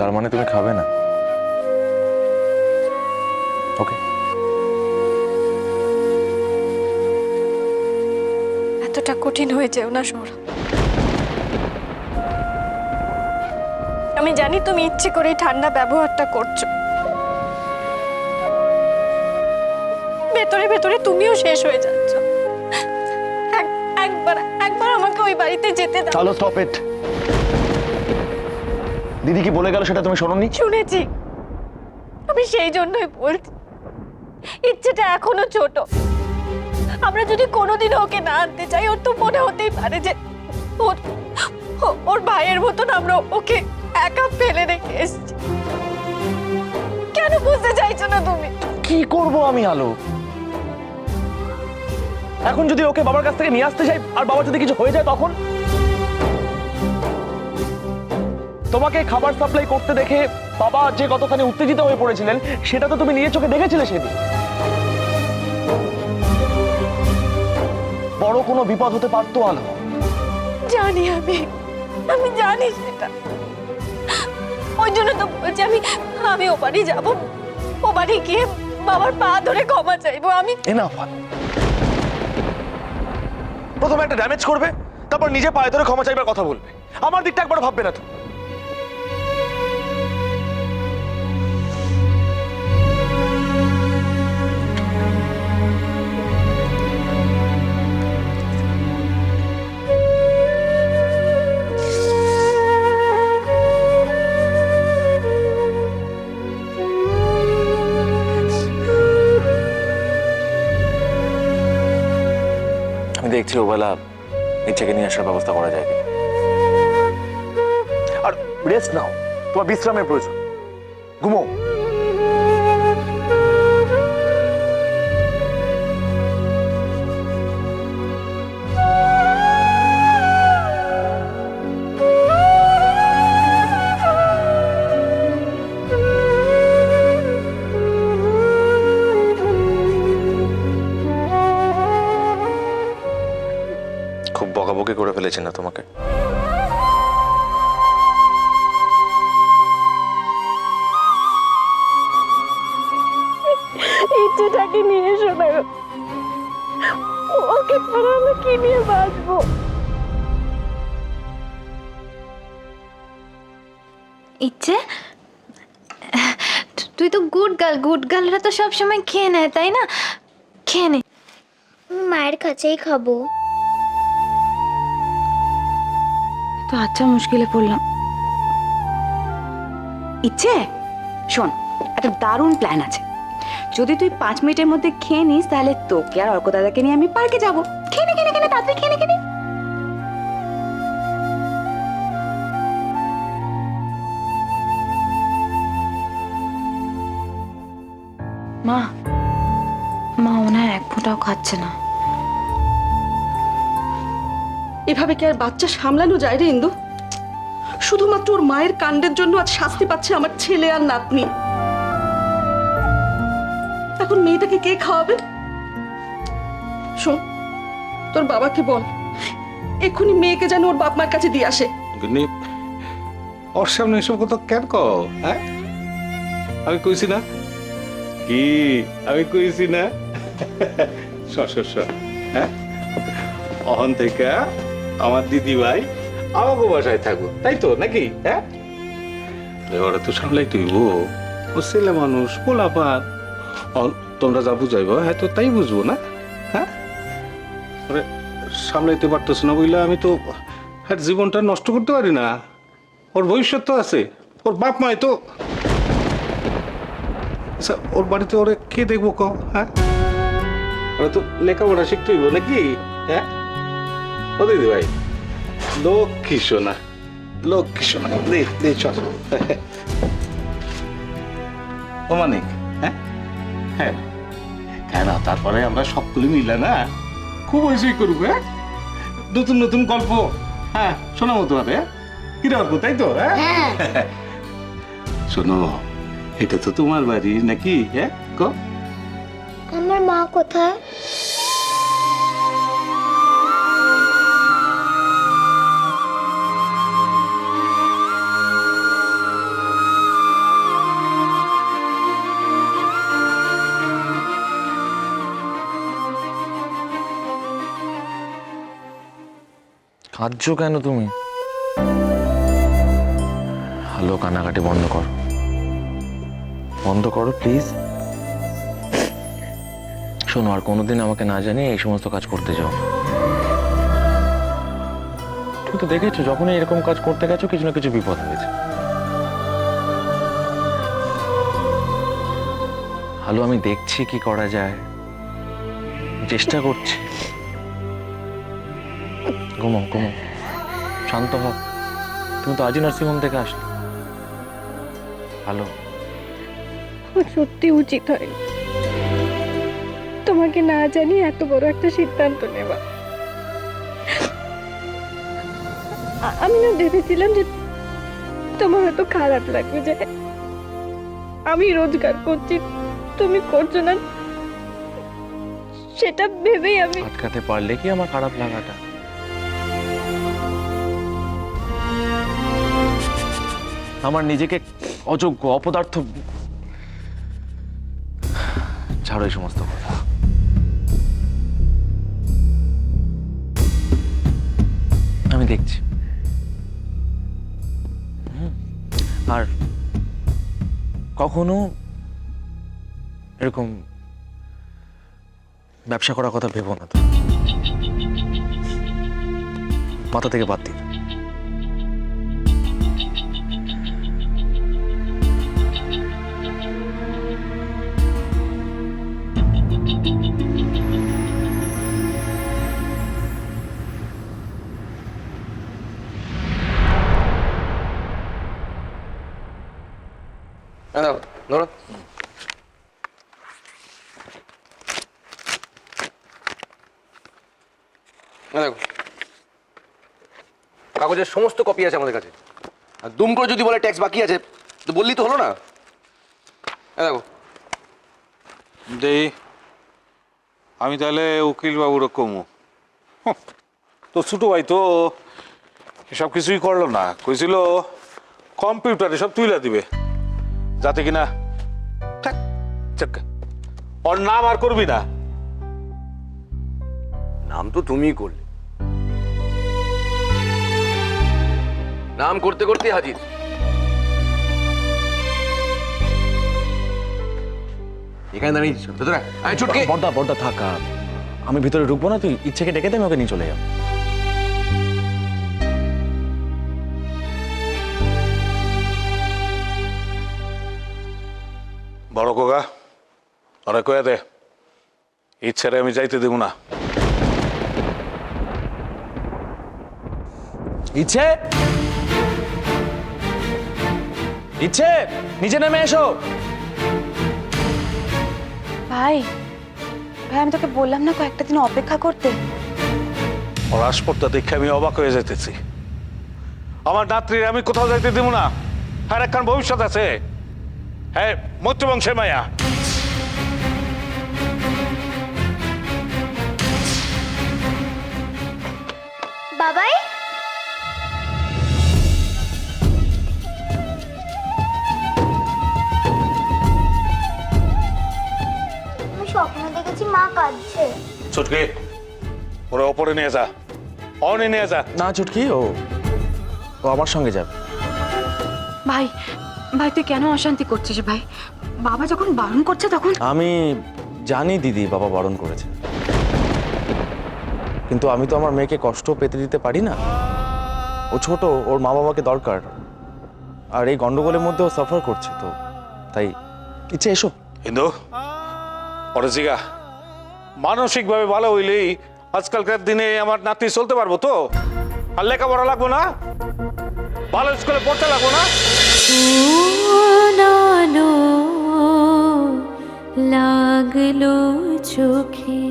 তার মানে তুমি খাবে না? ওকে। এতটা কঠিন হয়ে যেও না সৌরভ। আমি জানি তুমি ইচ্ছে করে ঠান্ডা ব্যবহারটা করছো, ভেতরে ভেতরে তুমিও শেষ হয়ে যাচ্ছ। একবার একবার আমাকে ওই বাড়িতে যেতে দাও। চলো, স্টপ ইট। দিদি কি বলে গেল সেটা তুমি শোনোনি? শুনেছি, আমি সেই জন্যই বলছি, ইচ্ছেটা এখনো ছোট। আমরা যদি কোনোদিনও ওকে না আনতে চাই, ওর তো মনে হতেই পারে যে ওর ভাইয়ের মতন আমরা ওকে একা ফেলে রেখে এসেছি। কেন বুঝতে চাইছো না তুমি? কি করব আমি আলো? এখন যদি ওকে বাবার কাছ থেকে নিয়ে আসতে চাই আর বাবা যদি কিছু হয়ে যায় তখন? তোমাকে খাবার সাপ্লাই করতে দেখে বাবা যে কতখানি উত্তেজিত হয়ে পড়েছিলেন সেটা তো তুমি নিজের চোখে দেখেছিলে সেদিন। বড় কোনো বিপদ হতে পারতো আলো। জানি, আমি জানি সেটা। ওই জন্য তো বলছি, আমি ও বাড়ি যাবো, ও বাড়ি গিয়ে বাবার পা ধরে ক্ষমা চাইবো। আমি এনাফ। প্রথমে একটা ড্যামেজ করবে, তারপর নিজে পায়ে ধরে ক্ষমা চাইবার কথা বলবে। আমার দিকটা একবার ভাববে না তো? আমি দেখছি ওবেলা ইচ্ছেকে নিয়ে আসার ব্যবস্থা করা যায় কিনা। আর রেস্ট নাও, তোমার বিশ্রামের প্রয়োজন। ঘুমো। খুব বকাবকি করে ফেলেছি না তোমাকে? ইচ্ছেটাকে নিয়ে এসো না, ওকে ছাড়া আমি কি নিয়ে বাঁচবো? ইচ্ছে, তুই তো গুড গার্লরা তো সব সময় খেয়ে নেয়, তাই না? খেয়ে নে। মায়ের কাছেই খাবো। তো আচ্ছা, মুশকিলে পড়লাম। ইচ্ছে, শোন, একটা দারুণ প্ল্যান আছে। যদি তুই 5 মিনিটের মধ্যে খেয়ে নিস তাহলে তোকে আর অর্ক দাদাকে নিয়ে আমি পার্কে যাবো। খেয়ে নে তাড়াতাড়ি খেয়ে নে। মা মনে হয় এক ফোঁটাও খাচ্ছে না। এভাবে কি আর বাচ্চা সামলানো যায় রে ইন্দু? শুধুমাত্র ওর মায়ের কাণ্ডের জন্য আজ শাস্তি পাচ্ছে আমার ছেলে আর নাতনি। এখন মেয়েটাকে কে খাওয়াবে? শোন, তোর বাবাকে বল এক্ষুনি মেয়েকে যেন ওর বাপ মার কাছে দিয়ে আসে। ওর সামনে এসব কথা কেন কও? হ্যাঁ, আমি কইছি না কি? আমি কইছি না? হ্যাঁ, অহন থেকে আমার দিদি ভাই আমাকে বাসায় থাকবো, তাই তো নাকি? হ্যাঁ, ওরা তো সামলাই তুইব, ও ছেলে মানুষ, পোলাপান। তোমরা যা বুঝাইব হ্যাঁ তো তাই বুঝবো না? হ্যাঁ, সামলাইতে পারতেছ না বইলে আমি তো হ্যাঁ জীবনটা নষ্ট করতে পারি না। ওর ভবিষ্যৎ তো আছে, ওর বাপ মাই তো। আচ্ছা, ওর বাড়িতে ওরে কে দেখবো ক? হ্যাঁ, ওরা তো লেখাপড়া শিখতে হইব নাকি? হ্যাঁ, ও দিদি ভাই, লক্ষ্মী সোনা, দে চল। ও মানিক, হ্যাঁ হ্যাঁ না, তারপরে আমরা সকলে মিলে না খুব হইচই করবো। হ্যাঁ, নতুন গল্প হ্যাঁ শোনাবো তোমার। কিরে অল্প, তাই তো? হ্যাঁ, শোনো, এটা তো তোমার বাড়ি নাকি? হ্যাঁ, আমার মা কোথায়? কাঁদছো কেন তুমি? হ্যালো, কান্নাকাটি বন্ধ করো, বন্ধ করো প্লিজ। শোনো, আর কোনোদিন আমাকে না জানিয়ে এই সমস্ত কাজ করতে যাও না। তুমি তো দেখেছো, যখনই এরকম কাজ করতে গেছো কিছু না কিছু বিপদ হয়েছে। হ্যালো, আমি দেখছি কি করা যায়, চেষ্টা করছি। ঘুমো ঘুমো, শান্ত হও। তুমি তো আজই নার্সিংহোম থেকে আসলে। হ্যালো, আমার সত্যি উচিত হয় তোমাকে না জানিয়ে এত বড় একটা সিদ্ধান্ত নেওয়া। আমি না ভেবেছিলাম যে তোমার হয়তো খারাপ লাগবে যে আমি রোজগার করছি, তুমি করছো না, সেটা ভেবেই আমি আটকাতে পারলে কি আমার খারাপ লাগাটা? আমার নিজেকে অযোগ্য, অপদার্থ। ছাড়ো এই সমস্ত কথা। আমি দেখছি। আর কখনো এরকম ব্যবসা করার কথা ভেবো না তো, মাথা থেকে বাদ দিই। ধরো, দেখো কাগজের সমস্ত কপি আছে আমাদের কাছে। আর দুম করে যদি বলে ট্যাক্স বাকি আছে তো বললি তো হলো না। দেখো দেই, আমি তাহলে উকিল বাবুর কমু। তো ছোট ভাই তো এসব কিছুই করলো না, কইছিল কম্পিউটারে সব তুইলা দিবে, যাতে কিনা থাক, চাক, ওর নাম আর করবি না। নাম তো তুমিই করলে, নাম করতে করতে হাজির। এখানে দাঁড়িয়ে ভেতরে আয় ছুটকে। বড়দা বড়দা থাকা, আমি ভিতরে ঢুকবো না, তুই ইচ্ছেকে ডেকে দে, আমি ওকে নিয়ে চলে যাব। বড় কোগা ওরা কয়ে দে, ইচ্ছারে আমি যাইতে দেব না। ইচ্ছে, ইচ্ছে, নিচে নেমে এসো। ভাই ভাই, আমি তোকে বললাম না কয়েকটা দিন অপেক্ষা করতে। ওর আসপর্দা দেখে আমি অবাক হয়ে যেতেছি। আমার নাত্রীর আমি কোথাও যাইতে দেব না, হ্যাঁ একখান ভবিষ্যৎ আছে, হ্যাঁ মৈত্র বংশের মায়া। বাবাই, আমি স্বপ্ন দেখেছি মা কাঁদছে। ছুটকি ওরা ওপরে নিয়ে যা, অনে নিয়ে যা। না চুটকি, ও ও আমার সঙ্গে যাবে। ভাই ভাই, তুই কেন অশান্তি করছিস ভাই? বাবা যখন বারণ করছে তখন। আমি জানি দিদি বাবা বারণ করেছে, কিন্তু আমি তো আমার মেয়েকে কষ্ট পেতে দিতে পারি না। ও ছোট, ওর মা বাবাকে দরকার, আর এই গন্ডগোলের মধ্যে ও সাফার করছে, তো তাই ইচ্ছে এসো। হিন্দু ওরে জিগা, মানসিকভাবে ভালো হইলেই আজকালকার দিনে আমার নাতি চলতে পারবো তো, আর লেখাপড়া লাগবো না, ভালো স্কুলে পড়তে লাগবো না। লাগলো চোখে